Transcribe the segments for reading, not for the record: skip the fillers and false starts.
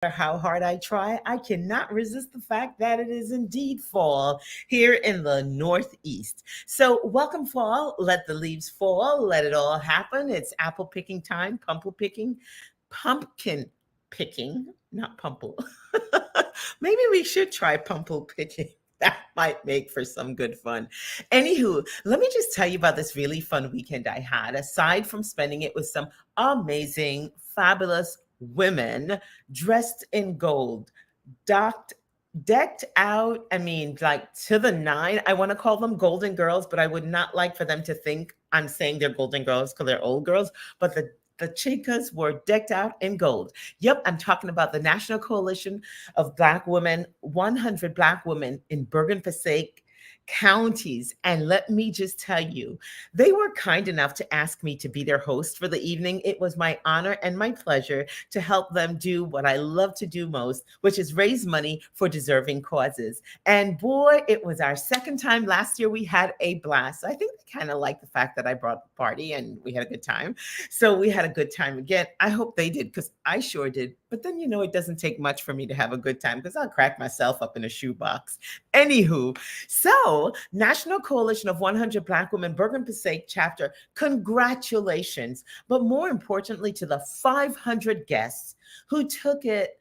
How hard I try, I cannot resist the fact that it is indeed fall here in the Northeast. So, welcome fall. Let the leaves fall. Let it all happen. It's apple picking time, pumpkin picking, not pumple. Maybe we should try pumple picking. That might make for some good fun. Anywho, let me just tell you about this really fun weekend I had. Aside from spending it with some amazing, fabulous women dressed in gold, docked, decked out. I mean, like to the nine. I want to call them golden girls, but I would not like for them to think I'm saying they're golden girls because they're old girls. But the chicas were decked out in gold. Yep, I'm talking about the National Coalition of Black Women, 100 Black women in Bergen Passaic counties. And let me just tell you, they were kind enough to ask me to be their host for the evening. It was my honor and my pleasure to help them do what I love to do most, which is raise money for deserving causes. And boy, it was our second time. Last year we had a blast. I think they kind of liked the fact that I brought the party and we had a good time. So we had a good time again. I hope they did because I sure did. But then, it doesn't take much for me to have a good time because I'll crack myself up in a shoebox. Anywho, so National Coalition of 100 Black Women, Bergen Passaic chapter, congratulations. But more importantly, to the 500 guests who took it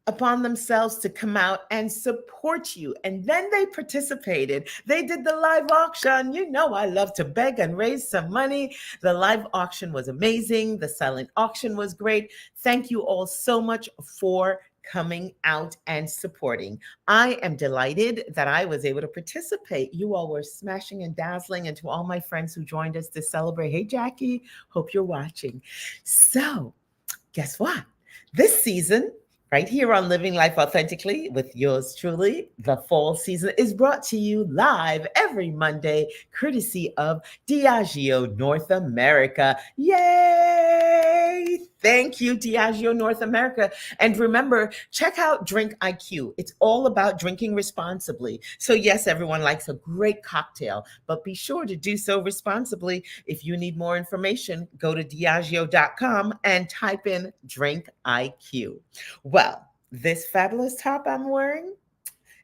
upon themselves to come out and support you. And then they participated. They did the live auction. I love to beg and raise some money. The live auction was amazing. The silent auction was great. Thank you all so much for coming out and supporting. I am delighted that I was able to participate. You all were smashing and dazzling. And to all my friends who joined us to celebrate, hey, Jackie, hope you're watching. So guess what? This season, right here on Living Life Authentically with yours truly, the fall season is brought to you live every Monday, courtesy of Diageo North America. Yay! Thank you, Diageo North America. And remember, check out Drink IQ. It's all about drinking responsibly. So yes, everyone likes a great cocktail, but be sure to do so responsibly. If you need more information, go to Diageo.com and type in Drink IQ. Well, this fabulous top I'm wearing,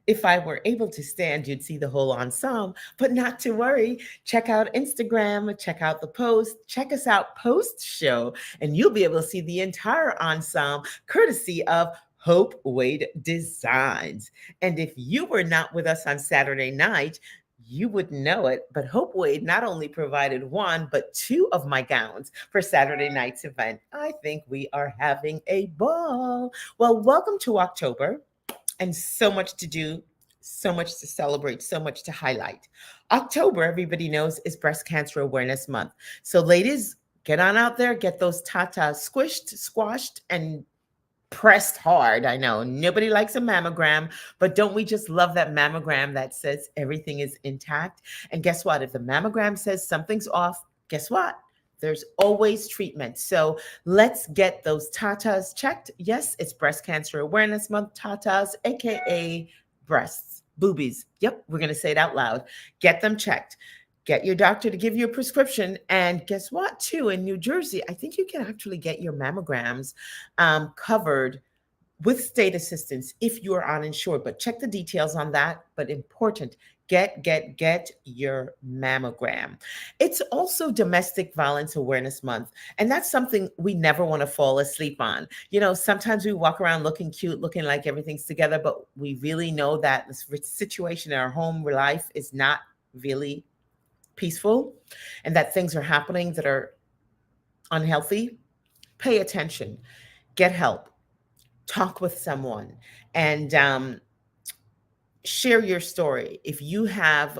if I were able to stand, you'd see the whole ensemble, but not to worry. Check out Instagram, check out the post, check us out post show, and you'll be able to see the entire ensemble courtesy of Hope Wade Designs. And if you were not with us on Saturday night, you wouldn't know it, but Hope Wade not only provided one, but two of my gowns for Saturday night's event. I think we are having a ball. Well, welcome to October, and so much to do, so much to celebrate, so much to highlight. October, everybody knows, is Breast Cancer Awareness Month. So, ladies, get on out there, get those tatas squished, squashed, and pressed hard. I know nobody likes a mammogram, but don't we just love that mammogram that says everything is intact? And guess what? If the mammogram says something's off, guess what? There's always treatment. So let's get those tatas checked. Yes, it's Breast Cancer Awareness Month. Tatas, AKA breasts, boobies. Yep, we're going to say it out loud. Get them checked. Get your doctor to give you a prescription. And guess what, too? In New Jersey, I think you can actually get your mammograms covered with state assistance if you are uninsured. But check the details on that. But important, get your mammogram. It's also Domestic Violence Awareness Month, and that's something we never want to fall asleep on. Sometimes we walk around looking cute, looking like everything's together, but we really know that the situation in our home life is not really peaceful, and that things are happening that are unhealthy. Pay attention, get help, talk with someone, and share your story. If you have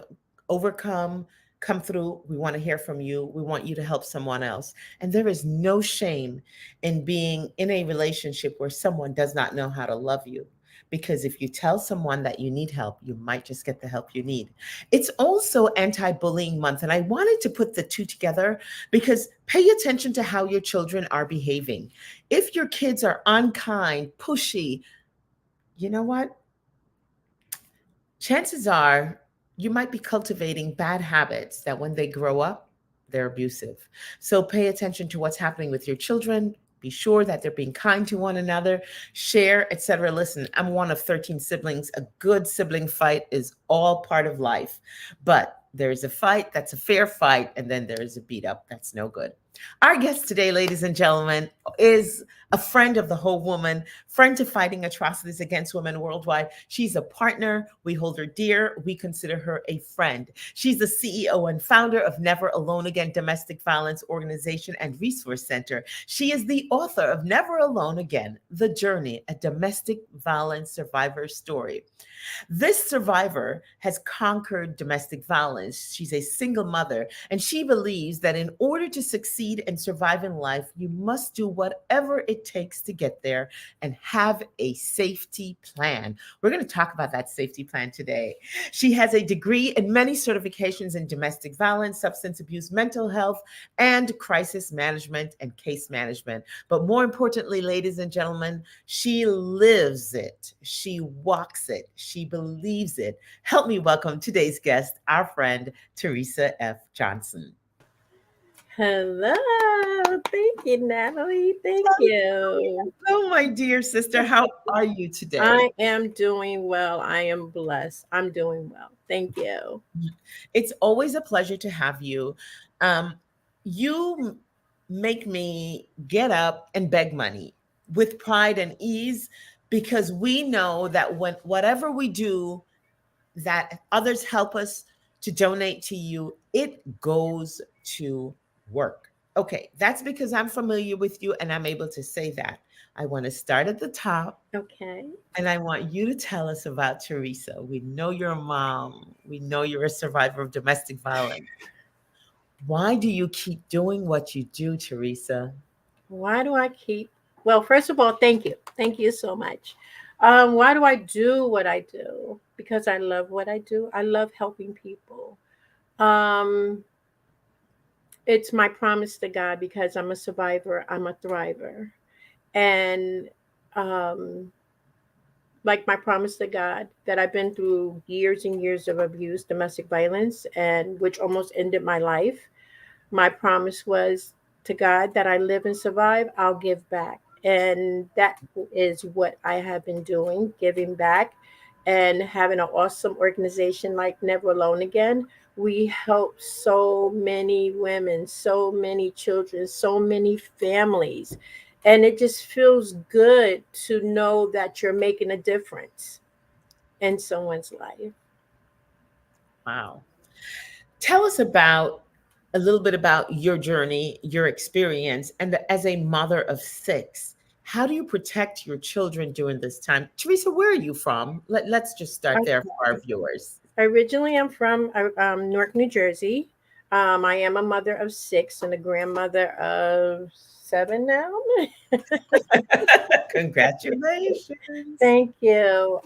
overcome, come through, we want to hear from you. We want you to help someone else. And there is no shame in being in a relationship where someone does not know how to love you. Because if you tell someone that you need help, you might just get the help you need. It's also Anti-Bullying Month. And I wanted to put the two together because pay attention to how your children are behaving. If your kids are unkind, pushy, you know what? Chances are you might be cultivating bad habits that when they grow up, they're abusive. So pay attention to what's happening with your children. Be sure that they're being kind to one another, share, etc. Listen, I'm one of 13 siblings. A good sibling fight is all part of life. But there's a fight that's a fair fight, and then there is a beat up that's no good. Our guest today, ladies and gentlemen, is a friend of the whole woman, friend to fighting atrocities against women worldwide. She's a partner. We hold her dear. We consider her a friend. She's the CEO and founder of Never Alone Again Domestic Violence Organization and Resource Center. She is the author of Never Alone Again: The Journey, a Domestic Violence Survivor's Story. This survivor has conquered domestic violence. She's a single mother, and she believes that in order to succeed and survive in life, you must do whatever it takes to get there and have a safety plan. We're going to talk about that safety plan today. She has a degree and many certifications in domestic violence, substance abuse, mental health, and crisis management and case management. But more importantly, ladies and gentlemen, she lives it. She walks it. She believes it. Help me welcome today's guest, our friend, Teresa F. Johnson. Hello. Thank you, Natalie. Thank you. Hello, my dear sister. How are you today? I am doing well. I am blessed. I'm doing well. Thank you. It's always a pleasure to have you. Um, you make me get up and beg money with pride and ease because we know that when whatever we do, that others help us to donate to you, it goes to work. Okay, that's because I'm familiar with you and I'm able to say that. I want to start at the top Okay. and I want you to tell us about Teresa. We know you're a mom, we know you're a survivor of domestic violence. Why do you keep doing what you do, Teresa? Why do I keep? Well, first of all, thank you. Thank you so much. Why do I do what I do? Because I love what I do. I love helping people. Um, it's my promise to God because I'm a survivor. I'm a thriver. And um, like my promise to God that I've been through years and years of abuse, domestic violence, and which almost ended my life. My promise was to God that I live and survive, I'll give back. And that is what I have been doing, giving back and having an awesome organization like Never Alone Again. We help so many women, so many children, so many families. And it just feels good to know that you're making a difference in someone's life. Wow. Tell us about a little bit about your journey, your experience, and as a mother of six, how do you protect your children during this time? Teresa, where are you from? Let's just start there for our viewers. Originally, I'm from Newark, New Jersey. I am a mother of six and a grandmother of seven now. Congratulations. Thank you.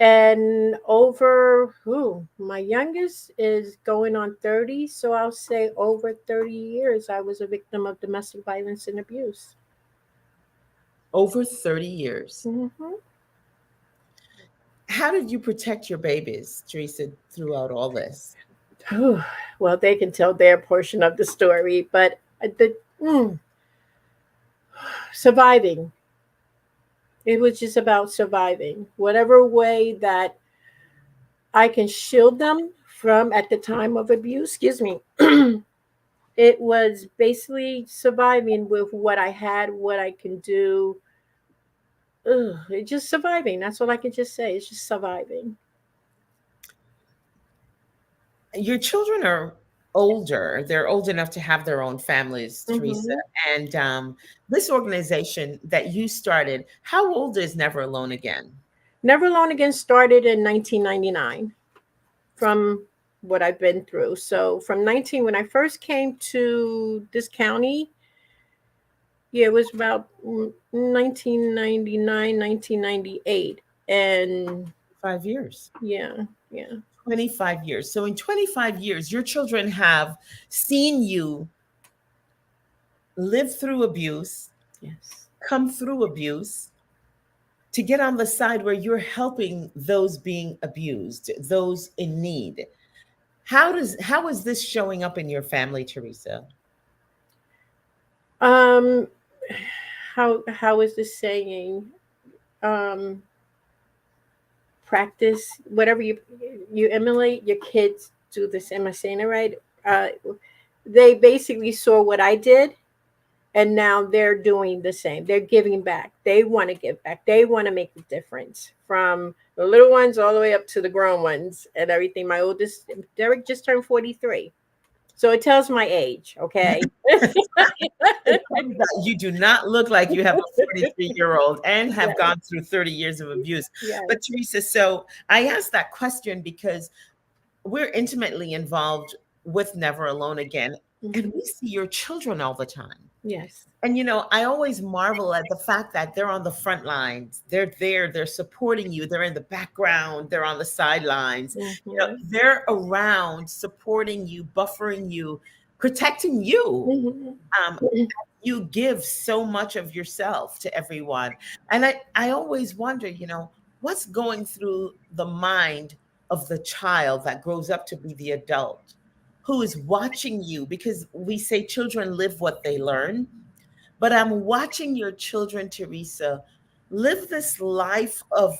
And over who my youngest is going on 30, so I'll say over 30 years I was a victim of domestic violence and abuse. Over 30 years. Hmm. How did you protect your babies, Teresa, throughout all this? Well, they can tell their portion of the story, but the surviving. It was just about surviving. Whatever way that I can shield them from at the time of abuse, excuse me, it was basically surviving with what I had, what I can do. It's just surviving. That's all I can just say. It's just surviving. Your children are older. They're old enough to have their own families, Teresa. Hmm. And this organization that you started, how old is Never Alone Again? Never Alone Again started in 1999 from what I've been through. So from 19, when I first came to this county, yeah, it was about 1999, 1998. And 5 years. yeah, yeah. 25 years. So in 25 years, your children have seen you live through abuse, Yes. come through abuse, to get on the side where you're helping those being abused, those in need. How is this showing up in your family, Teresa? Um, how is this saying? Um, Practice whatever you emulate. Your kids do this. Am I saying it right? Uh, they basically saw what I did, and now they're doing the same. They're giving back. They want to give back. They want to make a difference, from the little ones all the way up to the grown ones and everything. My oldest, Derek, just turned 43. So it tells my age, okay? It comes out, you do not look like you have a 43-year-old and have Yes, gone through 30 years of abuse. yes. But Teresa, so I asked that question because we're intimately involved with Never Alone Again, and we Mhm. see your children all the time. Yes. And I always marvel at the fact that they're on the front lines. They're there, they're supporting you, they're in the background, they're on the sidelines. Mhm. They're around supporting you, buffering you, protecting you. Mhm. Um, you give so much of yourself to everyone. And I always wonder, what's going through the mind of the child that grows up to be the adult who is watching you, because we say children live what they learn. But I'm watching your children, Teresa, live this life of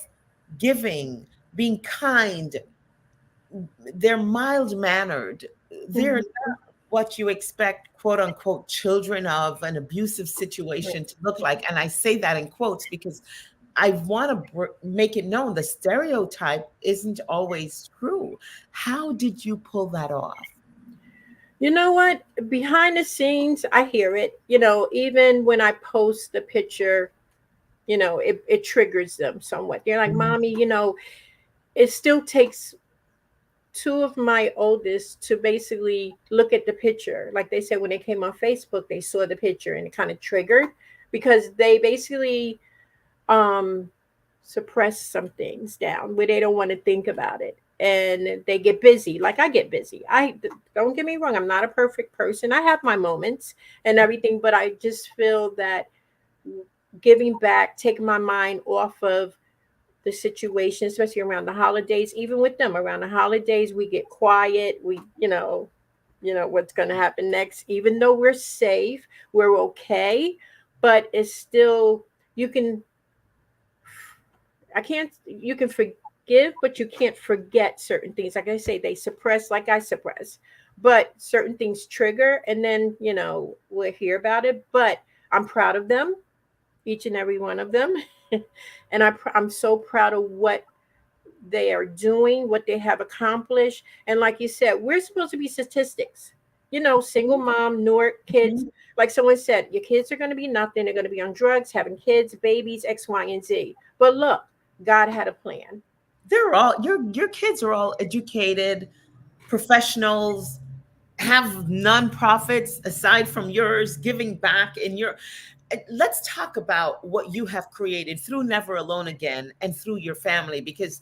giving, being kind. They're mild mannered. They're Mhm. what you expect, quote unquote, children of an abusive Right. situation to look like. And I say that in quotes because I want to make it known the stereotype isn't always true. How did you pull that off? You know what? Behind the scenes, I hear it. Even when I post the picture, it triggers them somewhat. They're like, Mhm. Mommy, it still takes two of my oldest to basically look at the picture. Like they said, when they came on Facebook, they saw the picture and it kind of triggered, because they basically um suppress some things down where they don't want to think about it, and they get busy like I get busy. I Don't get me wrong, I'm not a perfect person. I have my moments and everything, but I just feel that giving back, taking my mind off of the situation, especially around the holidays. Even with them around the holidays, we get quiet. We what's going to happen next. Even though we're safe, we're okay, but it's still, you can I can't you can forgive, but you can't forget certain things. Like I say, they suppress like I suppress. But certain things trigger, and then, we'll hear about it. But I'm proud of them, each and every one of them. And I'm so proud of what they are doing, what they have accomplished. And like you said, we're supposed to be statistics. Single mom, Newark kids. Mhm. Like someone said, your kids are going to be nothing. They're going to be on drugs, having kids, babies, X, Y, and Z. But look, God had a plan. They're all your kids are all educated professionals, have nonprofits aside from yours, giving back in your. Let's talk about what you have created through Never Alone Again and through your family, because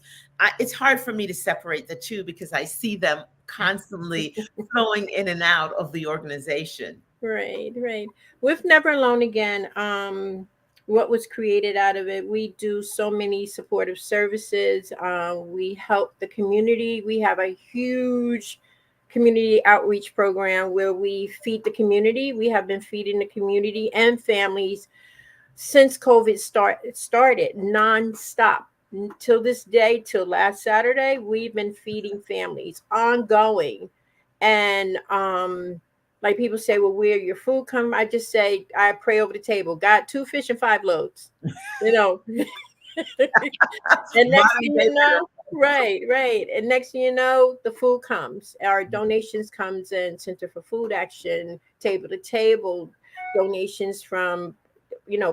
it's hard for me to separate the two because I see them constantly flowing in and out of the organization. Right, right. With Never Alone Again, what was created out of it, we do so many supportive services. We help the community. We have a huge community outreach program where we feed the community. We have been feeding the community and families since COVID started nonstop. Till this day, till last Saturday, we've been feeding families ongoing. And like people say, well, where your food come? I just say, I pray over the table. God, 2 fish and 5 loaves. You know, and next Modern thing day you know, right, right. And next thing you know, the food comes. Our donations comes in, Center for Food Action, Table to Table, donations from,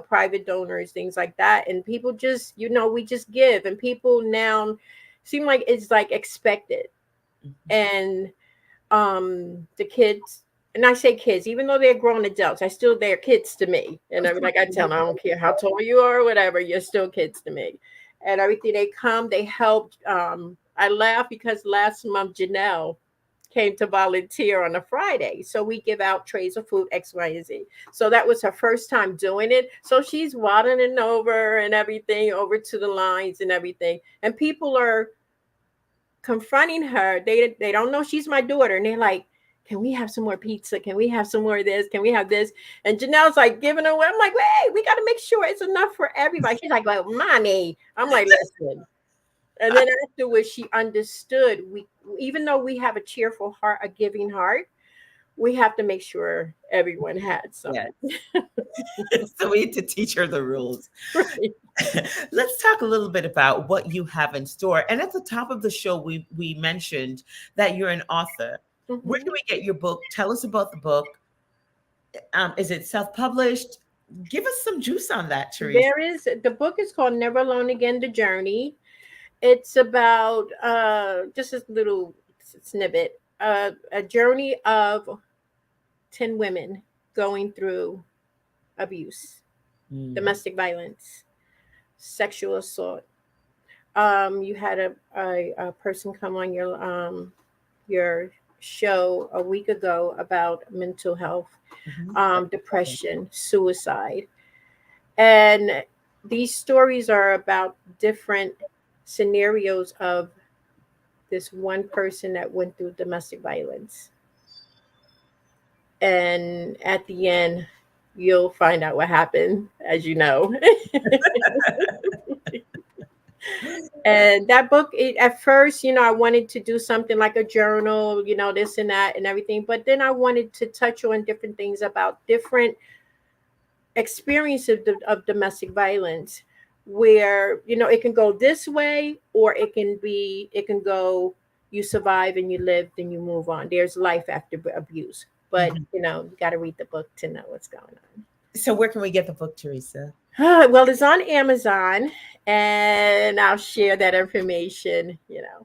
private donors, things like that. And people just, we just give. And people now seem like it's like expected. And the kids, and I say kids, even though they're grown adults, they're kids to me. And Of I'm course. like, I tell them, I don't care how tall you are or whatever, you're still kids to me. And everything, they come, they help. I laugh because last month Janelle came to volunteer on a Friday. So we give out trays of food, X, Y, and Z. So that was her first time doing it. So she's waddling over and everything, over to the lines and everything. And people are confronting her. They don't know she's my daughter, and they're like, can we have some more pizza? Can we have some more of this? Can we have this? And Janelle's like giving away. I'm like, wait, we got to make sure it's enough for everybody. She's like, well, mommy. I'm like, listen. And then afterwards, she understood. We, even though we have a cheerful heart, a giving heart, we have to make sure everyone had some. Yeah. So we need to teach her the rules. Right. Let's talk a little bit about what you have in store. And at the top of the show, we mentioned that you're an author. Where Mhm. do we get your book? Tell us about the book. Is it self-published? Give us some juice on that, Teresa. There is, the book is called Never Alone Again: The Journey. It's about just a little snippet, a journey of 10 women going through abuse, Mm. domestic violence, sexual assault. You had a person come on your show a week ago about mental health, Mhm. depression, suicide. And these stories are about different scenarios of this one person that went through domestic violence. And at the end, you'll find out what happened, as you know. And that book, at first, I wanted to do something like a journal, this and that and everything. But then I wanted to touch on different things about different experiences of domestic violence, where it can go this way, or it can go, you survive and you live, then you move on. There's life after abuse. But Mhm. you got to read the book to know what's going So where can we get the book, Teresa? on. Well, it's on Amazon, and I'll share that information,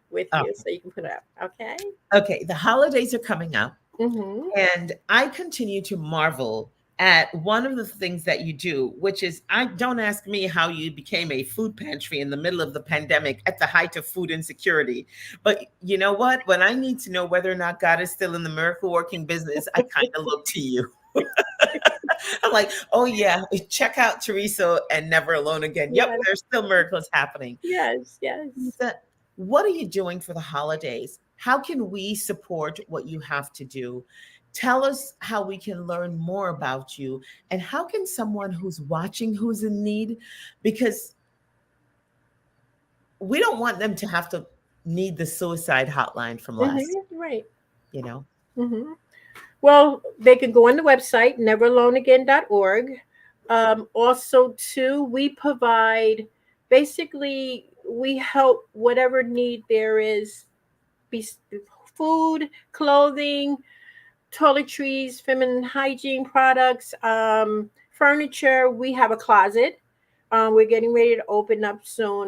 with Oh, you so you can put it up. Okay. okay. The holidays are coming up. Mm-hmm. And I continue to marvel at one of the things that you do, which is, I don't ask me how you became a food pantry in the middle of the pandemic at the height of food insecurity. But you know what? When I need to know whether or not God is still in the miracle working business, I kind of look to you. I'm like, oh yeah, check out Teresa and Never Alone Again. Yep, Yes. there's still miracles happening. Yes. Yes. Lisa, what are you doing for the holidays? How can we support what you have to do? Tell us how we can learn more about you, and how can someone who's watching who's in need, because we don't want them to have to need the suicide hotline from last, Mm-hmm. Right. you know? Mm-hmm. Well, they can go on the website, neveraloneagain.org. Also, too, we provide, basically, we help whatever need there is, be food, clothing, toiletries, feminine hygiene products, furniture. We have a closet. We're getting ready to open up soon.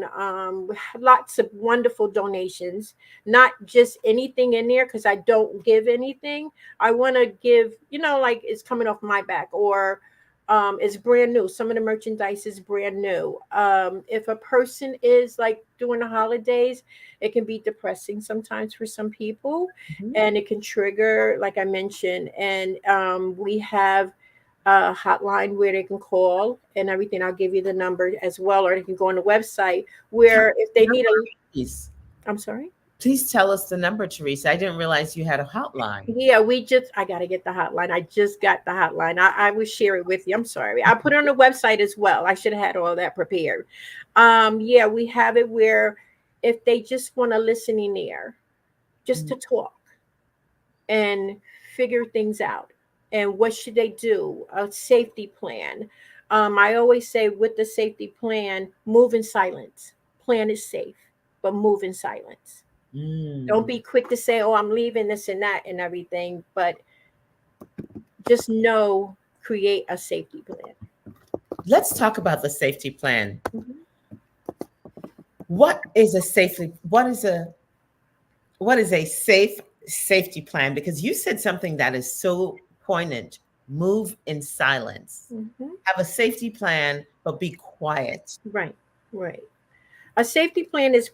We have lots of wonderful donations, not just anything in there because I don't give anything. I want to give, like it's coming off my back, or it's brand new. Some of the merchandise is brand new. If a person is like during the holidays, it can be depressing sometimes for some people, Mhm. and it can trigger, like I mentioned. And we have a hotline where they can call and everything. I'll give you the number as well, or they can go on the website Tell where us if the they number, need a. please. I'm sorry. Please tell us the number, Teresa. I didn't realize you had a hotline. Yeah, I got to get the hotline. I just got the hotline. I will share it with you. I'm sorry. I put it on the website as well. I should have had all that prepared. Yeah, we have it where if they just want a listening ear, just Mm. to talk and figure things out. And what should they do? A safety plan. I always say with the safety plan, move in silence. Plan is safe, but move in silence. Don't Mm. be quick to say, oh, I'm leaving this and that and everything, but just know, create a safety plan. Let's talk about the safety plan. Mhm. What is a safe safety plan? Because you said something that is so poignant. Move in silence. Mhm. Have a safety plan, but be quiet. Right, right. A safety plan is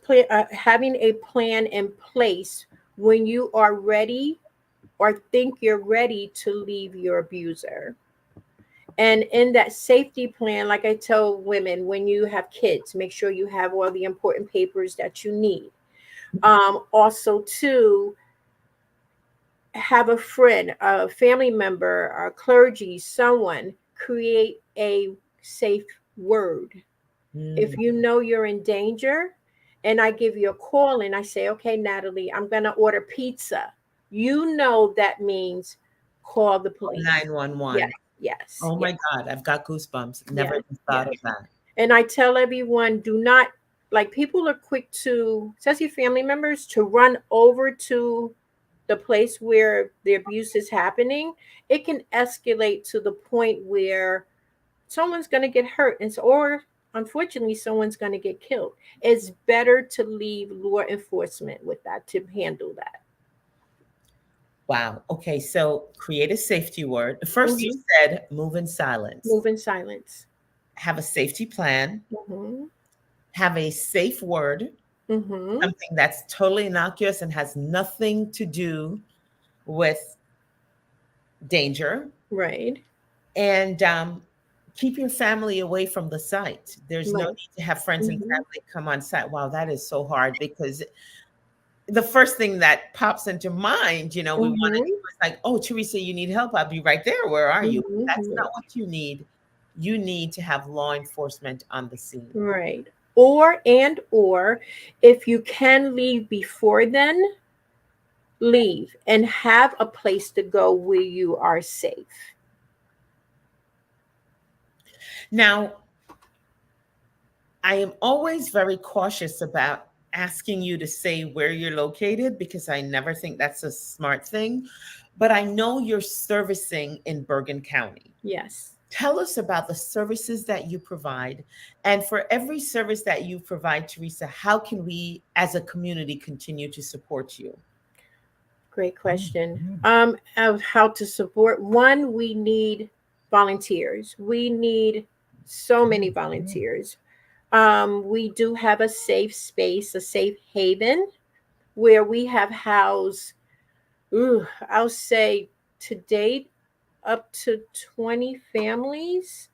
having a plan in place when you are ready or think you're ready to leave your abuser. And in that safety plan, like I tell women, when you have kids, make sure you have all the important papers that you need. Also, too, have a friend, a family member, a clergy, someone create a safe word. If Mm. you know you're in danger, and I give you a call and I say, okay, Natalie, I'm going to order pizza, you know that means call the police. Yes, 911. yes, Oh yes, my God, I've got goosebumps. Never yes, even thought yes. of that. And I tell everyone, do not, like, people are quick to, especially family members, to run over to the place where the abuse is happening. It can escalate to the point where someone's going to get hurt, or unfortunately someone's going to get killed. It's better to leave law enforcement with that to handle that. Wow. Okay, so create a safety word. First, you Hmm. said move in silence, Move in silence. have a safety plan, Hmm. have a safe word, Hmm. something that's totally innocuous and has nothing to do with danger, Right. and keep your family away from the site. There's no Right. need to have friends and Hmm. family come on site. Wow, that is so hard because the first thing that pops into mind, we want to do Hmm. is like, oh, Teresa, you need help. I'll be right there. Where are you? That's Hmm. not what you need. You need to have law enforcement on the scene. Right. Or if you can leave before then, leave and have a place to go where you are safe. Now, I am always very cautious about asking you to say where you're located because I never think that's a smart thing. But I know you're servicing in Bergen County. Yes. Tell us about the services that you provide. And for every service that you provide, Teresa, how can we as a community continue to support you? Great question. Of how to support. One, we need volunteers. We need so many volunteers. We do have a safe space, a safe haven where we have housed, I'll say to date, up to 20 families.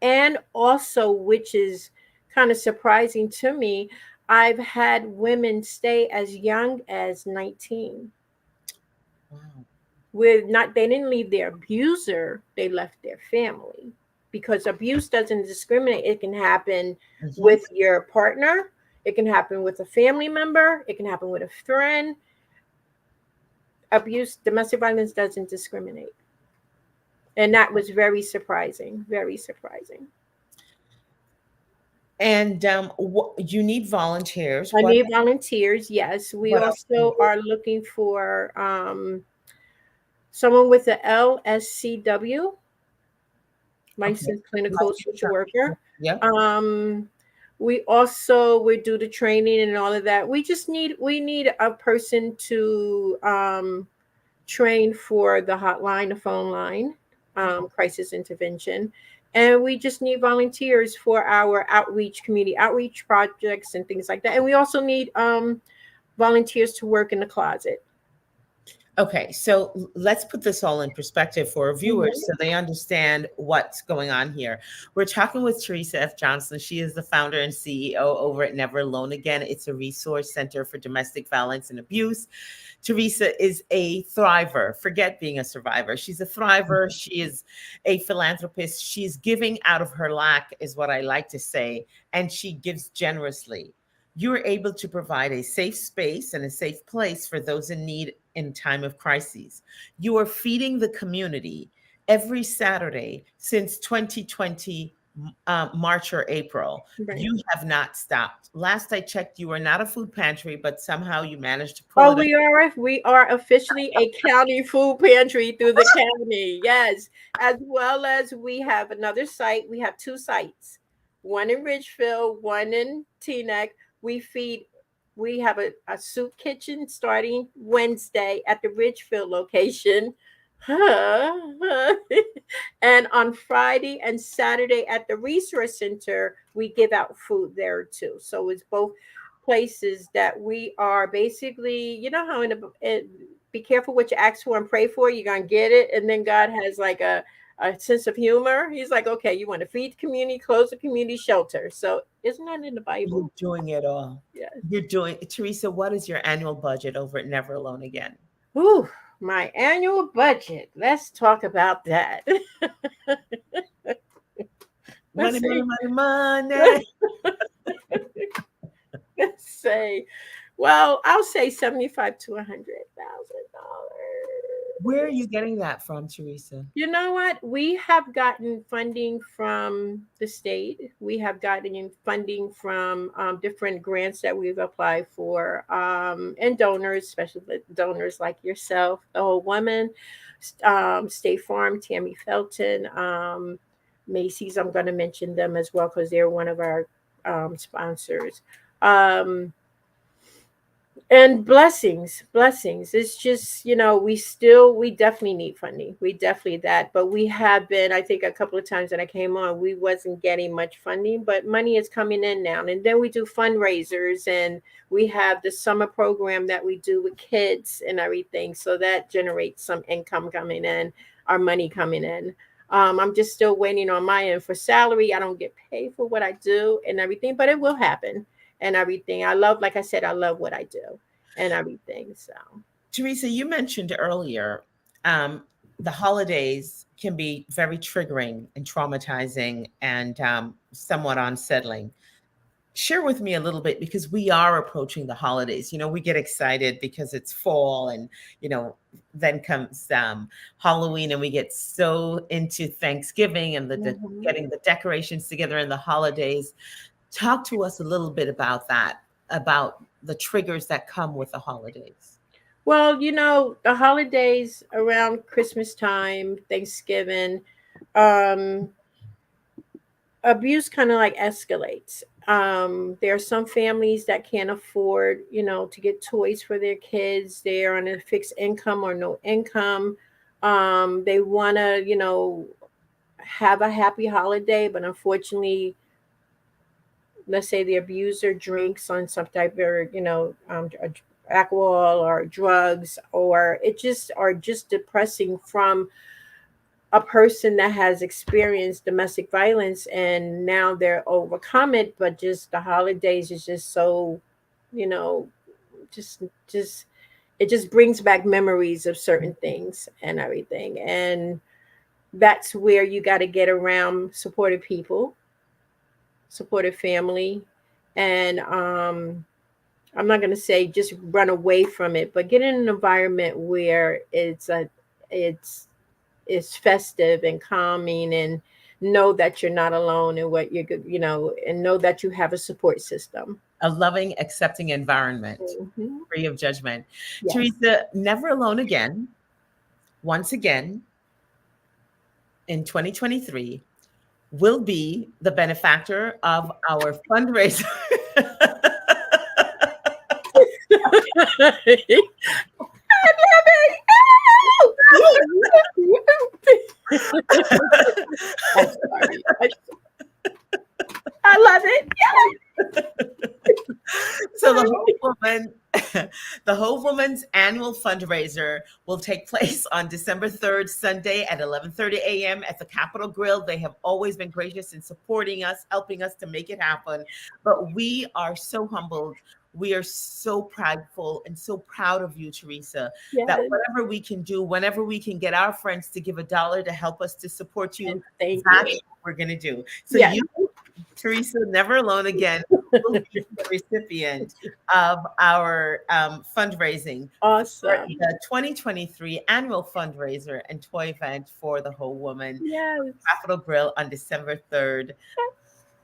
And also, which is kind of surprising to me, I've had women stay as young as 19. Wow. With not, they didn't leave their abuser, they left their family, because abuse doesn't discriminate. It can happen Mhm. with your partner, it can happen with a family member, it can happen with a friend. Abuse, domestic violence doesn't discriminate. And that was very surprising, very surprising. And you need volunteers. I What need volunteers. Yes, we what else do you also do? are looking for someone with the LSCW, Okay. licensed clinical Licensed social worker. Yep. Um, we do the training and all of that. We need a person to train for the hotline, the phone line, crisis intervention, and we just need volunteers for our outreach, community outreach projects, and things like that. And we also need volunteers to work in the closet. Okay, so let's put this all in perspective for our viewers Mhm. so they understand what's going on here. We're talking with Teresa F. Johnson. She is the founder and CEO over at Never Alone Again. It's a resource center for domestic violence and abuse. Teresa is a thriver. Forget being a survivor. She's a thriver. She is a philanthropist. She's giving out of her lack, is what I like to say, and she gives generously. You are able to provide a safe space and a safe place for those in need in time of crises. You are feeding the community every Saturday since 2020, March or April. Right. You have not stopped. Last I checked, you were not a food pantry, but somehow you managed to pull Oh, it off. we are officially a county food pantry through the county. Yes, as well as we have another site. We have two sites, one in Ridgefield, one in Teaneck. We feed. We have a soup kitchen starting Wednesday at the Ridgefield location. And on Friday and Saturday at the resource center, we give out food there too. So it's both places that we are basically, you know how be careful what you ask for and pray for, you're gonna get it. And then God has like a sense of humor. He's like, okay, you want to feed the community, close the community shelter. So isn't that in the You're Bible? doing it all. Yes. You're doing, Teresa, what is your annual budget over at Never Alone Again? Ooh. My annual budget. Let's talk about that. Let's Money, money, see. money, money. Let's say, well, I'll say 75 to Where are you $100,000. getting that from, Teresa? You know what? We have gotten funding from the state. We have gotten funding from different grants that we've applied for, and donors, especially donors like yourself, the whole woman, State Farm, Tammy Felton, Macy's. I'm going to mention them as well because they're one of our sponsors. Um, and blessings, it's just, we definitely need funding, we definitely that, but we have been, I think a couple of times that I came on, we wasn't getting much funding, but money is coming in now, and then we do fundraisers, and we have the summer program that we do with kids and everything, so that generates some income coming in, our money coming in. I'm just still waiting on my end for salary. I don't get paid for what I do and everything, but it will happen and everything. I love, like I said, I love what I do and everything. So, Teresa, you mentioned earlier um, the holidays can be very triggering and traumatizing and somewhat unsettling. Share with me a little bit because we are approaching the holidays. We get excited because it's fall and, you know, then comes Halloween and we get so into Thanksgiving and mhm. getting the decorations together in the holidays. Talk to us a little bit about that, about the triggers that come with the holidays. Well, the holidays around Christmas time, Thanksgiving, um, abuse kind of like escalates. There are some families that can't afford, to get toys for their kids. They're on a fixed income or no income. They want to, have a happy holiday, but unfortunately, let's say the abuser drinks on some type of, alcohol or drugs, or it just are just depressing from a person that has experienced domestic violence and now they're overcome it, but just the holidays is just so, you know, just it just brings back memories of certain things and everything. And that's where you got to get around supportive people, supportive family, and I'm not going to say just run away from it, but get in an environment where it's it's festive and calming, and know that you're not alone in what and know that you have a support system. A loving, accepting environment, Hmm. free of judgment. Yes. Teresa, Never Alone Again, once again in 2023, will be the benefactor of our fundraiser. I love it. I'm sorry. I love it. So the Whole Woman, the Whole Woman's annual fundraiser will take place on December 3rd, Sunday at 11:30 a.m. at the Capitol Grill. They have always been gracious in supporting us, helping us to make it happen. But we are so humbled. We are so prideful and so proud of you, Teresa, that Yes. whatever we can do, whenever we can get our friends to give $1 to help us to support you, And thank that's you. what we're going to do. So Yes. you, Teresa, Never Alone Again, will be the recipient of our fundraising for Awesome. the 2023 annual fundraiser and toy event for the Whole Woman Yes. Capitol Grill on December 3rd.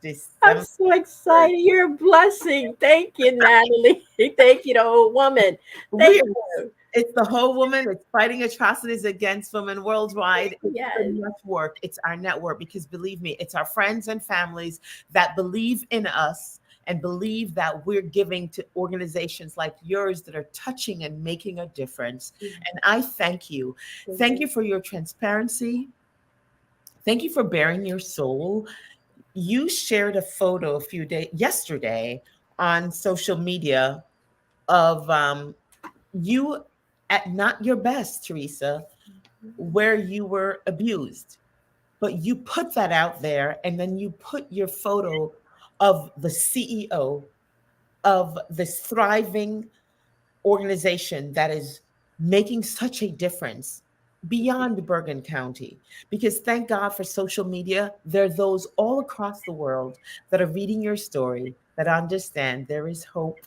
I'm December so 3rd. excited. You're a blessing. Thank you, Natalie. Thank you, the old woman. We Thank are, you. it's the Whole Woman. It's fighting atrocities against women worldwide. It's the Yes. network. It's our network because believe me, it's our friends and families that believe in us and believe that we're giving to organizations like yours that are touching and making a difference. And I thank you. Thank Thank you. you for your transparency. Thank you for bearing your soul. You shared a photo a few days yesterday on social media of you at not your best, Teresa, where you were abused. But you put that out there and then you put your photo of the CEO of this thriving organization that is making such a difference beyond Bergen County. Because thank God for social media, there are those all across the world that are reading your story that understand there is hope,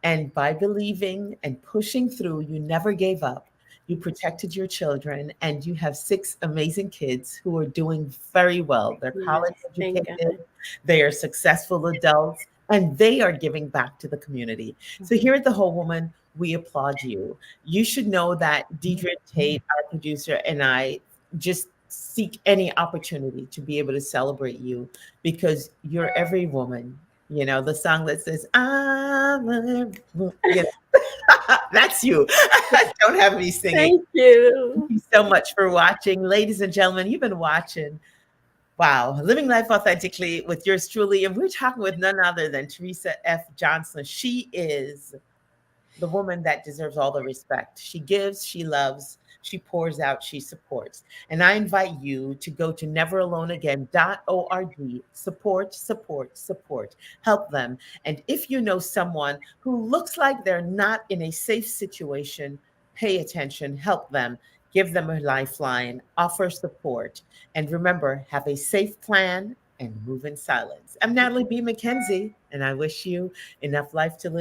and by believing and pushing through, you never gave up. You protected your children, and you have six amazing kids who are doing very well. They're Yes, college thank educated, God. they are successful adults, and they are giving back to the community. So, here at The Whole Woman, we applaud you. You should know that Deidre Tate, our producer, and I just seek any opportunity to be able to celebrate you because you're every woman. You know, the song that says, I'm a, you know, that's you. Don't have me singing. Thank Thank you. you so much for watching. Ladies and gentlemen, you've been watching, wow, Living Life Authentically with yours truly. And we're talking with none other than Teresa F. Johnson. She is the woman that deserves all the respect. She gives, she loves, she pours out, she supports. And I invite you to go to neveraloneagain.org. Support, support, support. Help them. And if you know someone who looks like they're not in a safe situation, pay attention, help them, give them a lifeline, offer support. And remember, have a safe plan and move in silence. I'm Natalie B. McKenzie, and I wish you enough life to live